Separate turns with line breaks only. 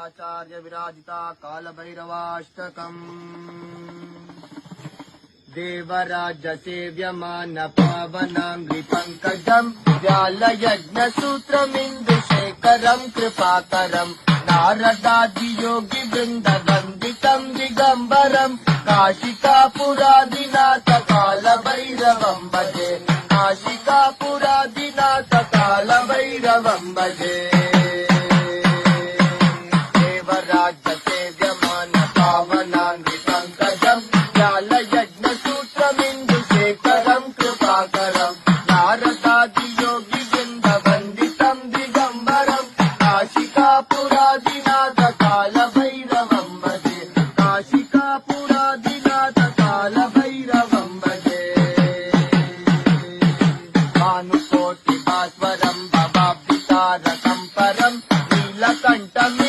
शंकराचार्य विराजिता कालभैरवाष्टकम् देवराज सेव्यमान पावनांग्रि पंकजम् व्यालयज्ञसूत्रमिन्दुशेखरम् कृपाकरम् नारदादियोगि वृन्द वन्दितम् दिगम्बरम् काशिकापुरादिनाथ कालभैरवम् भजे काशिकापुरादिनाथ कालभैरवम् भजे देवराज सेव्यमान पावनांग्रि पंकजम् व्यालयज्ञसूत्रमिन्दुशेखरम् कृपाकरम् नारदादियोगि वृन्द वन्दितम् दिगम्बरम् काशिकापुरादिनाथ कालभैरवम्